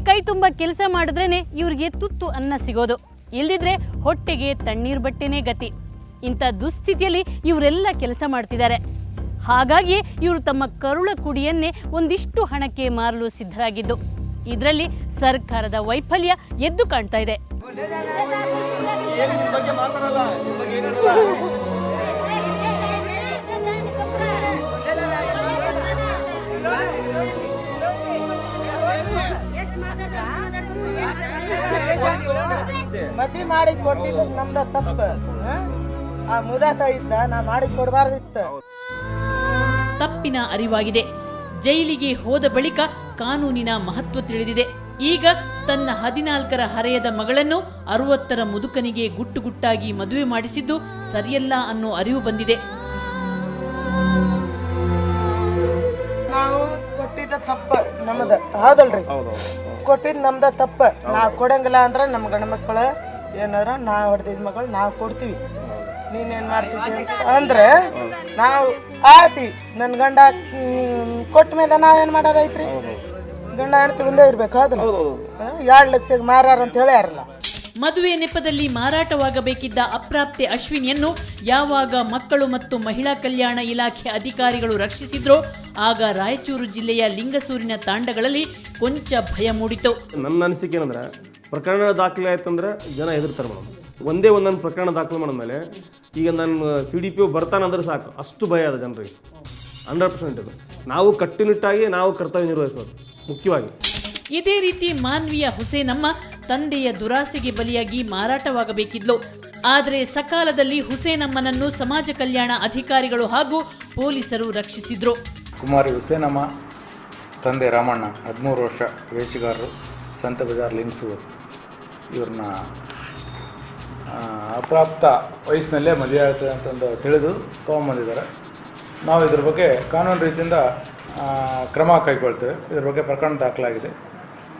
ಕೈ ತುಂಬ ಕೆಲಸ ಮಾಡಿದ್ರೇನೆ ಇವ್ರಿಗೆ ತುತ್ತು ಅನ್ನ ಸಿಗೋದು, ಇಲ್ದಿದ್ರೆ ಹೊಟ್ಟೆಗೆ ತಣ್ಣೀರ್ ಬಟ್ಟೆನೇ ಗತಿ. ಇಂಥ ದುಸ್ಥಿತಿಯಲ್ಲಿ ಇವರೆಲ್ಲ ಕೆಲಸ ಮಾಡ್ತಿದ್ದಾರೆ. ಹಾಗಾಗಿ ಇವರು ತಮ್ಮ ಕರುಳ ಕುಡಿಯನ್ನೇ ಒಂದಿಷ್ಟು ಹಣಕ್ಕೆ ಮಾರಲು ಸಿದ್ಧರಾಗಿದ್ದು, ಇದರಲ್ಲಿ ಸರ್ಕಾರದ ವೈಫಲ್ಯ ಎದ್ದು ಕಾಣ್ತಾ ಇದೆ. ಮದ್ವೆ ಮಾಡಿ ಕೊಟ್ಟಿದ್ದು ನಮ್ದ ತಪ್ಪ. ಆ ಮುದಾತ ಇದ್ದ, ನಾ ಮಾಡಿ ಕೊಡಬಾರ್ದಿತ್ತ. ತಪ್ಪಿನ ಅರಿವಾಗಿದೆ. ಜೈಲಿಗೆ ಹೋದ ಬಳಿಕ ಕಾನೂನಿನ ಮಹತ್ವ ತಿಳಿದಿದೆ. ಈಗ ತನ್ನ 14ರ ಹರೆಯದ ಮಗಳನ್ನು 60ರ ಮುದುಕನಿಗೆ ಗುಟ್ಟು ಗುಟ್ಟಾಗಿ ಮದುವೆ ಮಾಡಿಸಿದ್ದು ಸರಿಯಲ್ಲ ಅನ್ನೋ ಅರಿವು ಬಂದಿದೆ. ನಾವು ಕೊಟ್ಟಿದ್ದ ತಪ್ಪ ನಮ್ದ, ಹೌದಲ್ರಿ? ಕೊಟ್ಟಿದ್ ನಮ್ದ ತಪ್ಪ. ನಾವ್ ಕೊಡಂಗಿಲ್ಲ ಅಂದ್ರ ನಮ್ ಗಂಡ ಮಕ್ಕಳ ಏನಾರ ನಾ ಹೊಡೆದಿದ್ ಮಗಳು ನಾವು ಕೊಡ್ತೀವಿ. ನೀನೇನ್ ಮಾಡ್ತಿದ್ವಿ ಅಂದ್ರೆ ನಾವು ಆತಿ ನನ್ ಗಂಡ ಕೊಟ್ಟ ಮೇಲೆ ನಾವೇನ್ ಮಾಡೋದೈತ್ರಿ? ಗಂಡ ಹೆಣ್ತಿ ಮುಂದೆ ಇರ್ಬೇಕು, ಹೌದಲ್ಲ? 2 ಲಕ್ಷಕ್ಕೆ ಮಾರಾರ ಅಂತ ಹೇಳ್ಯಾರಲ್ಲ. ಮದುವೆ ನೆಪದಲ್ಲಿ ಮಾರಾಟವಾಗಬೇಕಿದ್ದ ಅಪ್ರಾಪ್ತೆ ಅಶ್ವಿನಿಯನ್ನು ಯಾವಾಗ ಮಕ್ಕಳು ಮತ್ತು ಮಹಿಳಾ ಕಲ್ಯಾಣ ಇಲಾಖೆ ಅಧಿಕಾರಿಗಳು ರಕ್ಷಿಸಿದ್ರೋ ಆಗ ರಾಯಚೂರು ಜಿಲ್ಲೆಯ ಲಿಂಗಸೂರಿನ ತಾಂಡಗಳಲ್ಲಿ ಕೊಂಚ ಭಯ ಮೂಡಿತು. ನನ್ನ ಅನಿಸಿಕೆ ಏನಂದ್ರೆ, ಪ್ರಕರಣ ದಾಖಲೆ ಆಯ್ತಂದ್ರೆ ಜನ ಹೆದರ್ತಾರೆ ಮೇಡಮ್. ಒಂದೇ ಒಂದೊಂದು ಪ್ರಕರಣ ದಾಖಲೆ ಮಾಡಿದ್ಮೇಲೆ ಈಗ ನನ್ನ CDPO ಬರ್ತಾನಂದ್ರೆ ಸಾಕು, ಅಷ್ಟು ಭಯ ಅದ ಜನರಿಗೆ. 100% ಇದು ನಾವು ಕಟ್ಟುನಿಟ್ಟಾಗಿ ನಾವು ಕರ್ತವ್ಯ ನಿರ್ವಹಿಸೋದು ಮುಖ್ಯವಾಗಿ. ಇದೇ ರೀತಿ ಮಾನ್ವಿಯ ಹುಸೇನಮ್ಮ ತಂದೆಯ ದುರಾಸೆಗೆ ಬಲಿಯಾಗಿ ಮಾರಾಟವಾಗಬೇಕಿದ್ಲು. ಆದರೆ ಸಕಾಲದಲ್ಲಿ ಹುಸೇನಮ್ಮನನ್ನು ಸಮಾಜ ಕಲ್ಯಾಣ ಅಧಿಕಾರಿಗಳು ಹಾಗೂ ಪೊಲೀಸರು ರಕ್ಷಿಸಿದ್ರು. ಕುಮಾರಿ ಹುಸೇನಮ್ಮ ತಂದೆ ರಾಮಣ್ಣ 13 ವರ್ಷ ವೇಷಗಾರರು, ಸಂತ ಬಜಾರ್ ಲಿಂಗ್ಸೂರು. ಇವ್ರನ್ನ ಅಪ್ರಾಪ್ತ ವಯಸ್ಸಿನಲ್ಲೇ ಮದುವೆ ಆಗ್ತದೆ ಅಂತಂದು ತಿಳಿದು ತೊಗೊಂಬಂದಿದ್ದಾರೆ. ನಾವು ಇದ್ರ ಬಗ್ಗೆ ಕಾನೂನು ರೀತಿಯಿಂದ ಕ್ರಮ ಕೈಗೊಳ್ತೇವೆ. ಇದ್ರ ಬಗ್ಗೆ ಪ್ರಕರಣ ದಾಖಲಾಗಿದೆ.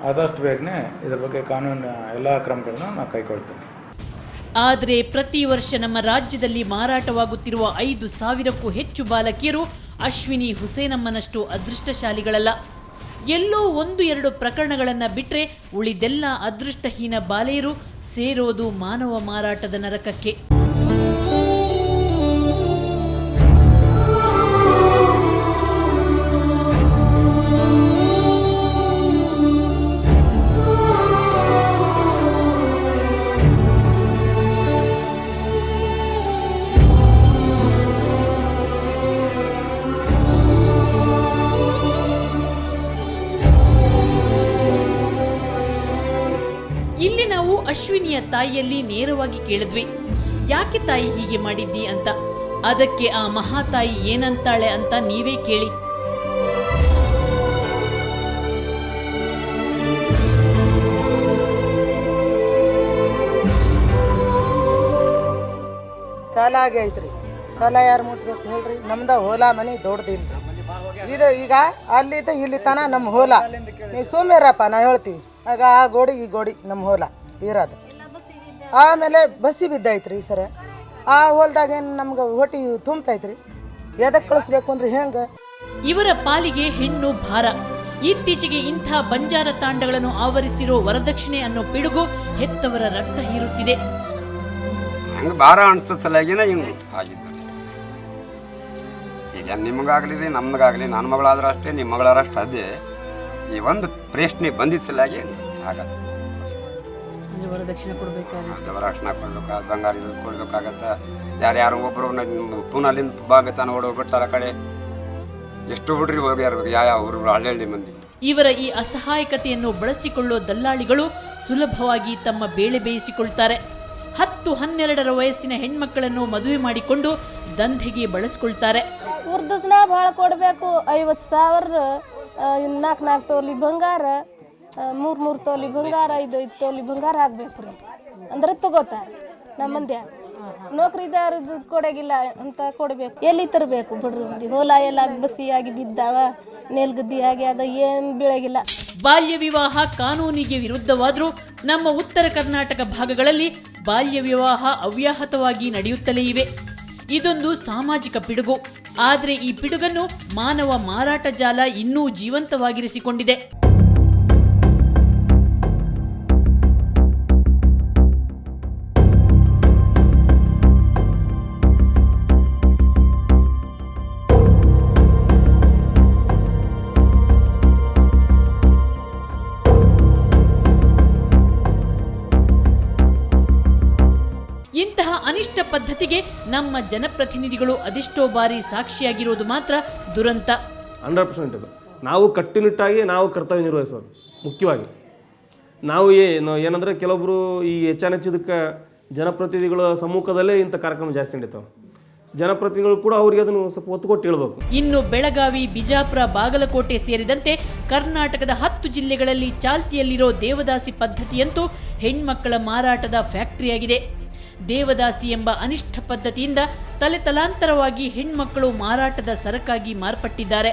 ಆದಷ್ಟು ಬೇಗನೆ ಇದ್ರ ಬಗ್ಗೆ ಕಾನೂನು ಎಲ್ಲ ಕ್ರಮಗಳನ್ನು ನಾವು ಕೈಗೊಳ್ತೇವೆ. ಆದರೆ ಪ್ರತಿ ವರ್ಷ ನಮ್ಮ ರಾಜ್ಯದಲ್ಲಿ ಮಾರಾಟವಾಗುತ್ತಿರುವ 5,000ಕ್ಕೂ ಹೆಚ್ಚು ಬಾಲಕಿಯರು ಅಶ್ವಿನಿ ಹುಸೇನಮ್ಮನಷ್ಟು ಅದೃಷ್ಟಶಾಲಿಗಳಲ್ಲ. ಎಲ್ಲೋ 1-2 ಪ್ರಕರಣಗಳನ್ನು ಬಿಟ್ಟರೆ ಉಳಿದೆಲ್ಲ ಅದೃಷ್ಟಹೀನ ಬಾಲೆಯರು ಸೇರೋದು ಮಾನವ ಮಾರಾಟದ ನರಕಕ್ಕೆ. ಇಲ್ಲಿ ನಾವು ಅಶ್ವಿನಿಯ ತಾಯಿಯಲ್ಲಿ ನೇರವಾಗಿ ಕೇಳಿದ್ವಿ, ಯಾಕೆ ತಾಯಿ ಹೀಗೆ ಮಾಡಿದ್ದಿ ಅಂತ. ಅದಕ್ಕೆ ಆ ಮಹಾತಾಯಿ ಏನಂತಾಳೆ ಅಂತ ನೀವೇ ಕೇಳಿ. ಸಾಲ ಆಗೈತ್ರಿ. ಸಾಲ ಯಾರು ಮುಟ್ಬೇಕು ಹೇಳ್ರಿ? ನಮ್ದ ಹೊಲ ಮನೆ ದೊಡ್ಡದಿಲ್ಲ. ಇದು ಈಗ ಅಲ್ಲಿದ್ದ ಇಲ್ಲಿ ತನ ನಮ್ಮ ಹೊಲ. ನೀವು ಸುಮ್ಮಿರಪ್ಪ, ನಾ ಹೇಳ್ತೀವಿ. ಆಗ ಆ ಗೋಡಿ ಈ ಗೋಡಿ ನಮ್ಮ ಹೊಲ ಇರೋದು. ಆಮೇಲೆ ಬಸ್ಸಿ ಬಿದ್ದೈತ್ರಿ ಈ ಸರ. ಆ ಹೊಲದಾಗ ಏನು ನಮ್ಗೆ ಹೊಟ್ಟಿ ತುಂಬತೈತ್ರಿ? ಎದಕ್ಕೆ ಕಳಿಸ್ಬೇಕು ಅಂದ್ರೆ ಹೆಂಗೆ? ಇವರ ಪಾಲಿಗೆ ಹೆಣ್ಣು ಭಾರ. ಇತ್ತೀಚೆಗೆ ಇಂಥ ಬಂಜಾರ ತಾಂಡಗಳನ್ನು ಆವರಿಸಿರೋ ವರದಕ್ಷಿಣೆ ಅನ್ನೋ ಪಿಡುಗು ಹೆತ್ತವರ ರಕ್ತ ಹೀರುತ್ತಿದೆ. ಹಂಗೆ ಭಾರ ಅನ್ಸೋ ಸಲುವಾಗಿನ ಹಿಂಗೆ ಆಗಿದ್ದಾರೆ. ಈಗ ನಿಮಗಾಗಲಿ ನಮ್ಗಾಗಲಿ, ನನ್ನ ಮಗಳಾದ್ರೂ ಅಷ್ಟೇ, ನಿಮ್ಮ ಮಗಳಾದ್ರೂ ಅಷ್ಟೇ. ಅದೇ ಈ ಒಂದು ಪ್ರಶ್ನೆ ಬಂದಿದ್ದ ಸಲುವಾಗಿ ಆಗತ್ತೆ. ವರದಕ್ಷಿಣೆ ಕೊಡ್ಬೇಕಾಗುತ್ತೆ, ವರದಕ್ಷಿಣೆ ಕೊಡ್ಬೇಕು, ಬಂಗಾರ ಕೊಡ್ಬೇಕಾಗತ್ತೆ. ಯಾರ್ಯಾರು ಒಬ್ಬರು ಪೂನಾಲಿಂದ ಬಾಗತಾನ ಓಡೋಗ್ಬಿಡ್ತಾರೆ ಆ ಕಡೆ. ಎಷ್ಟು ಬಿಡ್ರಿ ಹೋಗ್ಯಾರ ಯಾವ ಊರು ಹಳ್ಳಿ ಮಂದಿ. ಇವರ ಈ ಅಸಹಾಯಕತೆಯನ್ನು ಬಳಸಿಕೊಳ್ಳೋ ದಲ್ಲಾಳಿಗಳು ಸುಲಭವಾಗಿ ತಮ್ಮ ಬೇಳೆ ಬೇಯಿಸಿಕೊಳ್ತಾರೆ. 10-12 ವಯಸ್ಸಿನ ಹೆಣ್ಮಕ್ಕಳನ್ನು ಮದುವೆ ಮಾಡಿಕೊಂಡು ದಂಧೆಗೆ ಬಳಸಿಕೊಳ್ತಾರೆ. ವರದಕ್ಷಿಣ ಭಾಳ ಕೊಡಬೇಕು. 50,000, 4 ತೊಲಿ ಬಂಗಾರ, 3 ತೊಲಿ ಬಂಗಾರ, 5 ತೊಲಿ ಬಂಗಾರ ಹಾಕ್ಬೇಕು ರೀ ಅಂದ್ರೆ ತಗೋತಾರೆ. ನಮ್ಮ ಮಂದ್ಯ ನೌಕರಿದಾರದು ಕೊಡಗಿಲ್ಲ ಅಂತ ಕೊಡಬೇಕು. ಎಲ್ಲಿ ತರಬೇಕು ಬಿಡ್ರಿ? ಮಂದಿ ಹೊಲ ಎಲ್ಲ ಬಸಿಯಾಗಿ ಬಿದ್ದಾವ, ನೆಲ್ಗದ್ದಿ ಆಗಿ ಅದ ಏನು ಬೀಳಗಿಲ್ಲ. ಬಾಲ್ಯ ವಿವಾಹ ಕಾನೂನಿಗೆ ವಿರುದ್ಧವಾದರೂ ನಮ್ಮ ಉತ್ತರ ಕರ್ನಾಟಕ ಭಾಗಗಳಲ್ಲಿ ಬಾಲ್ಯ ವಿವಾಹ ಅವ್ಯಾಹತವಾಗಿ ನಡೆಯುತ್ತಲೇ ಇವೆ. ಇದೊಂದು ಸಾಮಾಜಿಕ ಪಿಡುಗು. ಆದರೆ ಈ ಪಿಡುಗನ್ನು ಮಾನವ ಮಾರಾಟ ಜಾಲ ಇನ್ನೂ ಜೀವಂತವಾಗಿರಿಸಿಕೊಂಡಿದೆ. ಪದ್ಧತಿಗೆ ನಮ್ಮ ಜನಪ್ರತಿನಿಧಿಗಳು ಅದೆಷ್ಟೋ ಬಾರಿ ಸಾಕ್ಷಿಯಾಗಿರೋದು ಮಾತ್ರ ದುರಂತ. 100% ಇದು ನಾವು ಕಟ್ಟುನಿಟ್ಟಾಗಿ ನಾವು ಕರ್ತವ್ಯ ನಿರ್ವಹಿಸೋದು ಮುಖ್ಯವಾಗಿ. ನಾವು ಏನಂದರೆ ಕೆಲವೊಬ್ಬರು ಈ ಹೆಚ್ಚಾನೆಚ್ಚದಕ್ಕೆ ಜನಪ್ರತಿನಿಧಿಗಳ ಸಮ್ಮುಖದಲ್ಲೇ ಇಂಥ ಕಾರ್ಯಕ್ರಮ ಜಾಸ್ತಿ ನಡೀತಾವೆ. ಜನಪ್ರತಿನಿಧಿಗಳು ಕೂಡ ಅವರಿಗೆ ಅದನ್ನು ಸ್ವಲ್ಪ ಒತ್ತು ಕೊಟ್ಟು ಹೇಳ್ಬೇಕು. ಇನ್ನು ಬೆಳಗಾವಿ, ಬಿಜಾಪುರ, ಬಾಗಲಕೋಟೆ ಸೇರಿದಂತೆ ಕರ್ನಾಟಕದ 10 ಜಿಲ್ಲೆಗಳಲ್ಲಿ ಚಾಲ್ತಿಯಲ್ಲಿರೋ ದೇವದಾಸಿ ಪದ್ಧತಿಯಂತೂ ಹೆಣ್ಮಕ್ಕಳ ಮಾರಾಟದ ಫ್ಯಾಕ್ಟರಿಯಾಗಿದೆ. ದೇವದಾಸಿ ಎಂಬ ಅನಿಷ್ಠ ಪದ್ಧತಿಯಿಂದ ತಲೆತಲಾಂತರವಾಗಿ ಹೆಣ್ಮಕ್ಕಳು ಮಾರಾಟದ ಸರಕಾಗಿ ಮಾರ್ಪಟ್ಟಿದ್ದಾರೆ.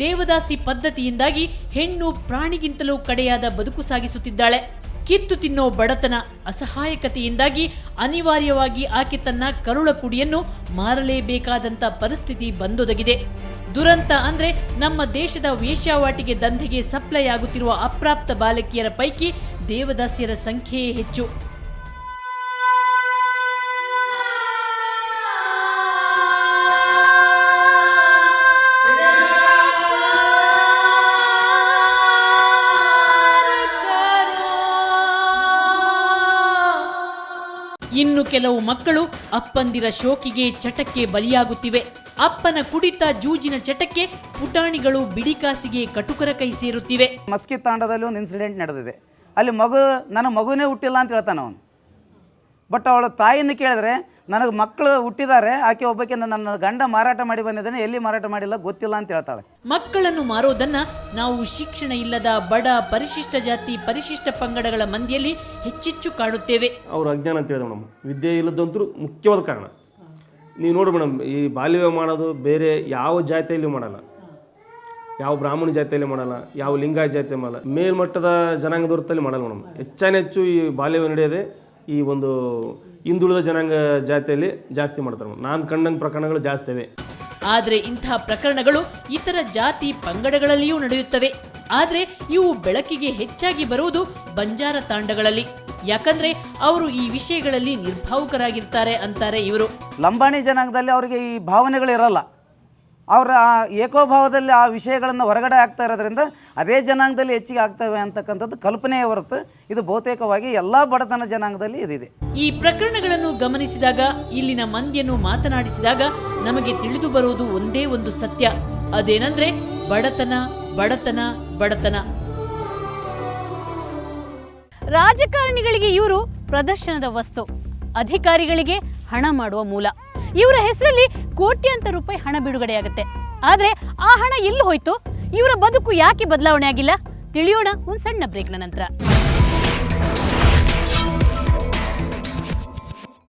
ದೇವದಾಸಿ ಪದ್ಧತಿಯಿಂದಾಗಿ ಹೆಣ್ಣು ಪ್ರಾಣಿಗಿಂತಲೂ ಕಡೆಯಾದ ಬದುಕು ಸಾಗಿಸುತ್ತಿದ್ದಾಳೆ. ಕಿತ್ತು ತಿನ್ನೋ ಬಡತನ, ಅಸಹಾಯಕತೆಯಿಂದಾಗಿ ಅನಿವಾರ್ಯವಾಗಿ ಆಕೆ ತನ್ನ ಕರುಳ ಕುಡಿಯನ್ನು ಮಾರಲೇಬೇಕಾದಂಥ ಪರಿಸ್ಥಿತಿ ಬಂದೊದಗಿದೆ. ದುರಂತ ಅಂದ್ರೆ ನಮ್ಮ ದೇಶದ ವೇಶ್ಯಾವಾಟಿಕೆ ದಂಧೆಗೆ ಸಪ್ಲೈ ಆಗುತ್ತಿರುವ ಅಪ್ರಾಪ್ತ ಬಾಲಕಿಯರ ಪೈಕಿ ದೇವದಾಸಿಯರ ಸಂಖ್ಯೆಯೇ ಹೆಚ್ಚು. ಇನ್ನು ಕೆಲವು ಮಕ್ಕಳು ಅಪ್ಪಂದಿರ ಶೋಕಿಗೆ, ಚಟಕ್ಕೆ ಬಲಿಯಾಗುತ್ತಿವೆ. ಅಪ್ಪನ ಕುಡಿತ, ಜೂಜಿನ ಚಟಕ್ಕೆ ಪುಟಾಣಿಗಳು ಬಿಡಿಕಾಸಿಗೆ ಕಟುಕರ ಕೈ ಸೇರುತ್ತಿವೆ. ಮಸ್ಕಿ ತಾಂಡದಲ್ಲಿ ಒಂದು ಇನ್ಸಿಡೆಂಟ್ ನಡೆದಿದೆ. ಅಲ್ಲಿ ನನ್ನ ಮಗುನೇ ಹುಟ್ಟಿಲ್ಲ ಅಂತ ಹೇಳ್ತಾನೆ ಅವನು. ಬಟ್ ಅವಳ ತಾಯಿಯನ್ನು ಕೇಳಿದ್ರೆ ನನಗೆ ಮಕ್ಕಳು ಹುಟ್ಟಿದ್ದಾರೆ, ಆಕೆ ಒಬ್ಬಕ್ಕೆ ನನ್ನ ಗಂಡ ಮಾರಾಟ ಮಾಡಿ ಬಂದಿದ್ದಾನೆ, ಎಲ್ಲಿ ಮಾರಾಟ ಮಾಡಿಲ್ಲ ಗೊತ್ತಿಲ್ಲ ಅಂತ ಹೇಳ್ತಾಳೆ. ಮಕ್ಕಳನ್ನು ಮಾರೋದನ್ನ ನಾವು ಶಿಕ್ಷಣ ಇಲ್ಲದ ಬಡ, ಪರಿಶಿಷ್ಟ ಜಾತಿ, ಪರಿಶಿಷ್ಟ ಪಂಗಡಗಳ ಮಂದಿಯಲ್ಲಿ ಹೆಚ್ಚೆಚ್ಚು ಕಾಣುತ್ತೇವೆ. ಅವ್ರ ಅಜ್ಞಾನ ಅಂತ ಹೇಳಿದೆ ಮೇಡಮ್. ವಿದ್ಯೆ ಇಲ್ಲದಂತೂ ಮುಖ್ಯವಾದ ಕಾರಣ. ನೀವು ನೋಡಿ ಮೇಡಮ್, ಈ ಬಾಲ್ಯ ಮಾಡೋದು ಬೇರೆ ಯಾವ ಜಾತಿಯಲ್ಲಿ ಮಾಡಲ್ಲ, ಯಾವ ಬ್ರಾಹ್ಮಣ ಜಾತಿಯಲ್ಲಿ ಮಾಡಲ್ಲ, ಯಾವ ಲಿಂಗಾಯತ ಜಾತಿ ಮಾಡಲ್ಲ, ಮೇಲ್ಮಟ್ಟದ ಜನಾಂಗದವ್ರಲ್ಲಿ ಮಾಡಲ್ಲ ಮೇಡಮ್. ಹೆಚ್ಚಾನೆಚ್ಚು ಈ ಬಾಲ್ಯ ನಡೆಯೋದೇ ಈ ಒಂದು ಹಿಂದುಳಿದ ಜನಾಂಗ ಜಾತಿಯಲ್ಲಿ ಜಾಸ್ತಿ ಮಾಡ್ತಾರೆ. ನಾನು ಕಂಡಂಗೆ ಪ್ರಕರಣಗಳು ಜಾಸ್ತಿ ಇವೆ. ಆದರೆ ಇಂತಹ ಪ್ರಕರಣಗಳು ಇತರ ಜಾತಿ ಪಂಗಡಗಳಲ್ಲಿಯೂ ನಡೆಯುತ್ತವೆ. ಆದರೆ ಇವು ಬೆಳಕಿಗೆ ಹೆಚ್ಚಾಗಿ ಬರುವುದು ಬಂಜಾರ ತಾಂಡಗಳಲ್ಲಿ. ಯಾಕಂದ್ರೆ ಅವರು ಈ ವಿಷಯಗಳಲ್ಲಿ ನಿರ್ಭಾವುಕರಾಗಿರ್ತಾರೆ ಅಂತಾರೆ ಇವರು. ಲಂಬಾಣಿ ಜನಾಂಗದಲ್ಲಿ ಅವರಿಗೆ ಈ ಭಾವನೆಗಳು ಇರಲ್ಲ. ಅವರ ಆ ಏಕೋಭಾವದಲ್ಲಿ ಆ ವಿಷಯಗಳನ್ನು ಹೊರಗಡೆ ಆಗ್ತಾ ಇರೋದ್ರಿಂದ ಅದೇ ಜನಾಂಗದಲ್ಲಿ ಹೆಚ್ಚಿಗೆ ಆಗ್ತವೆ ಅಂತಕ್ಕಂಥದ್ದು ಕಲ್ಪನೆಯೇ ಹೊರತು ಇದು ಬಹುತೇಕವಾಗಿ ಎಲ್ಲ ಬಡತನ ಜನಾಂಗದಲ್ಲಿ ಇದಿದೆ. ಈ ಪ್ರಕರಣಗಳನ್ನು ಗಮನಿಸಿದಾಗ, ಇಲ್ಲಿನ ಮಂದಿಯನ್ನು ಮಾತನಾಡಿಸಿದಾಗ ನಮಗೆ ತಿಳಿದು ಬರುವುದು ಒಂದೇ ಒಂದು ಸತ್ಯ. ಅದೇನೆಂದ್ರೆ ಬಡತನ, ಬಡತನ, ಬಡತನ. ರಾಜಕಾರಣಿಗಳಿಗೆ ಇವರು ಪ್ರದರ್ಶನದ ವಸ್ತು, ಅಧಿಕಾರಿಗಳಿಗೆ ಹಣ ಮಾಡುವ ಮೂಲ. ಇವರ ಹೆಸರಲ್ಲಿ ಕೋಟ್ಯಾಂತರ ರೂಪಾಯಿ ಹಣ ಬಿಡುಗಡೆಯಾಗುತ್ತೆ. ಆದ್ರೆ ಆ ಹಣ ಎಲ್ಲಿ ಹೋಯ್ತು? ಇವರ ಬದುಕು ಯಾಕೆ ಬದಲಾವಣೆ ಆಗಿಲ್ಲ? ತಿಳಿಯೋಣ ಒಂದು ಸಣ್ಣ ಬ್ರೇಕ್ನ ನಂತರ.